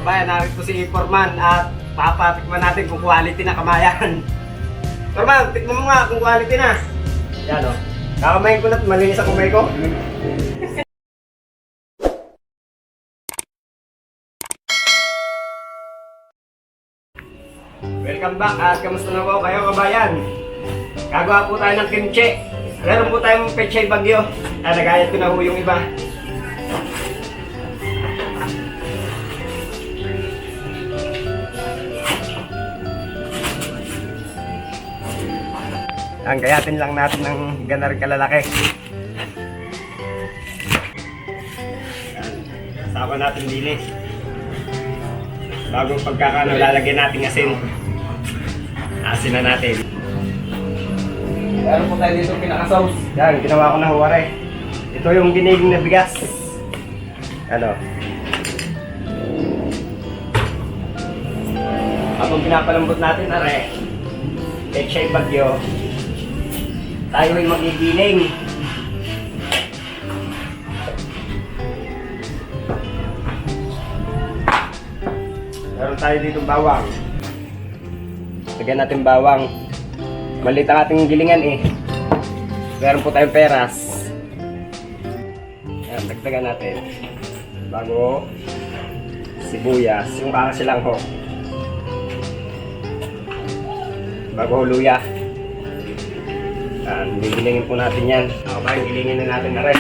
kabayan, narito si Foreman at papatikman natin kung quality na kamayan. Foreman, tikman mo nga kung quality na. Yan o. Kakamayin ko na at malinis ang kumay ko. Welcome back at kamusta na po kayo kabayan? Gagawa po tayo ng kimchi. Meron po tayong pechay bagyo. Nagayat ko na po yung iba. Ang gayatin lang natin ng ganar kalalaki. Sama natin dilis. Bago pagkakano, lalagyan natin asin. Asin na natin. Meron po tayo dito pinaka-sauce. Yan, ginawa ko na huwari. Ito yung giniging na bigas. Ano? Habang pinapalambot natin, are, pechay bagyo, tayo ay magigiling. Meron tayo dito bawang. Lagyan natin bawang. Maliit ang ating gilingan eh. Meron po tayong peras. Ayan, dagdagan natin. Bago sibuyas. Yung kakasilang ho. Bago luya. Ayan, gilingin po natin yan. Ako ba, gilingin na natin na rin.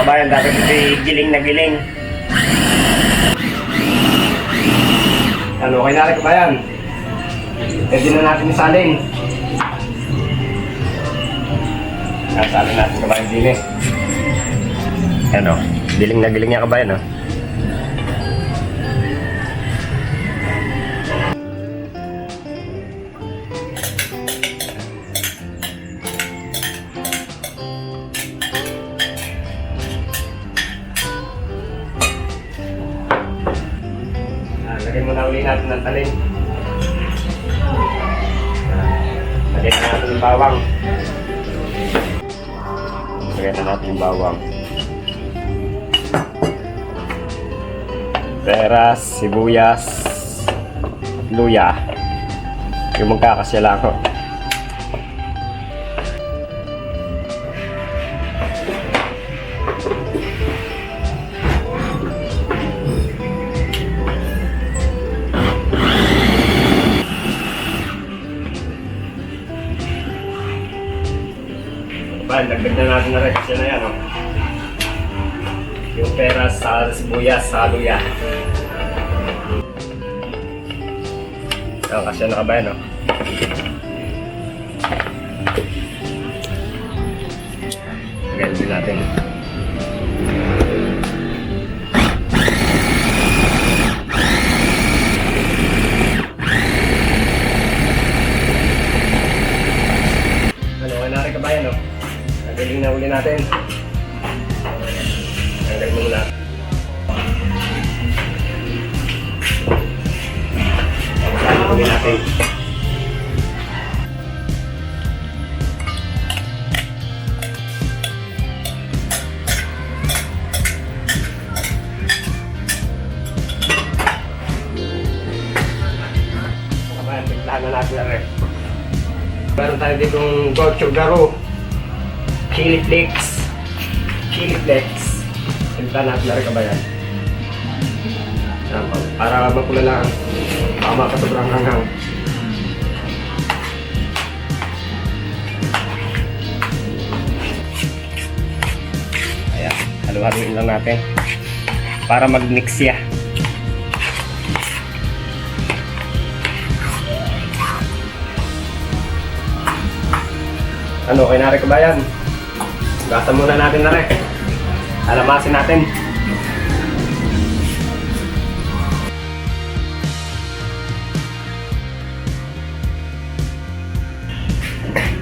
Kabayan, dapat ito giling na giling. Ano, okay na rin kabayan. Pwede na natin isalin. Salin natin kabayan din eh. Ano, giling na giling niya kabayan, no? Lagyan muna uli natin ng talin. Lagyan na natin yung bawang. Lagyan na natin yung bawang. Peras, sibuyas, luya. Yung magkakasya lang ho. Dagdag na natin na rin kasi na yan, oh. Yung peras sa sibuyas sa luya. Kasi na kabayan, oh. Lagyan din natin. Ano, wala rin kabayan, oh. Galing na uli natin. Tanggal muna. Tanggal uli natin. Kabayan, tiglahan na natin na rin. Meron tayo ditong gochu garo. Chili flakes. Chili flakes. Sinta natin na rin kabayan. Para mapula lang. Baka makasobrang hanghang. Ayan. Halu-haluin lang natin. Para mag-mix siya. Ano, okay na rin kabayan. Gasa muna natin na rin. Alamasin natin.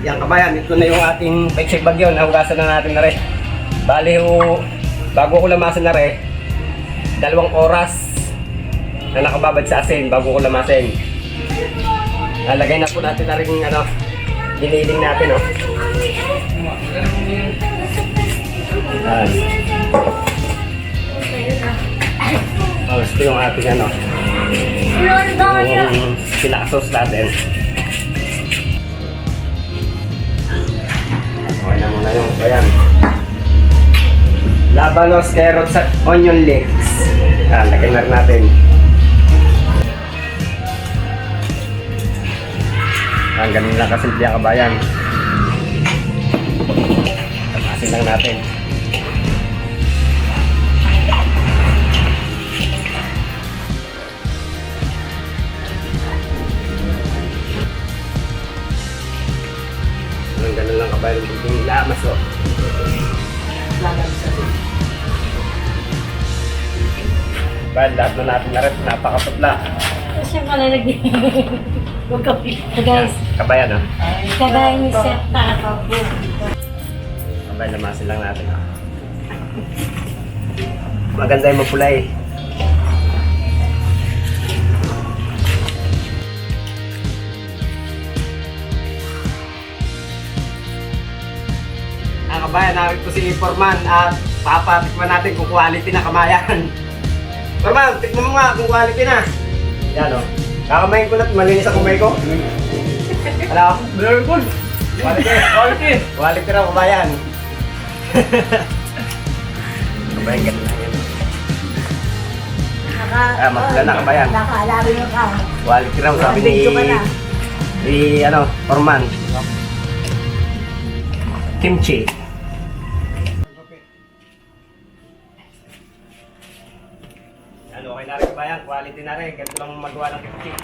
Yan kabayan, ito na yung ating peksay bagyo. Nahugasan na natin na rin. Bali bago ko lamasan na rin, 2 oras na nakababad sa asin bago ko lamasin. Lagay na po natin na rin yung giniling natin. Yan. Ito yung ating yung pinaka-sauce natin. Okay na muna yung ayan. Labanos, carrots at onion leeks. Lagay na rin natin. Ganun lang kasimple ang kabayan. Tamasin lang natin. Ganun lang kabayan. Yung lamas Bayan, lahat na natin na rin. Napakaputla. Siya pala lagi. Huwag ka guys. Kabayan Kagaya ni Seth Takaw. Kabayan, lamasin lang natin Maganda yung mapula Kabayan, namin po si Foreman at papatikman natin kung quality na kamayan. Foreman, tikman mo nga kung quality na. Yan kakamayin ko na, malinis ang kumay ko. Ano? Very good. Quality. Quality na kabayan. Kabayan, ganun lang yan. Mapula na kabayan. Nakaalari mo ka. Quality raw sabi ni Foreman. Kimchi. Okay na rin kabayan, quality na rin. Ganito lang magawa ng kimchi.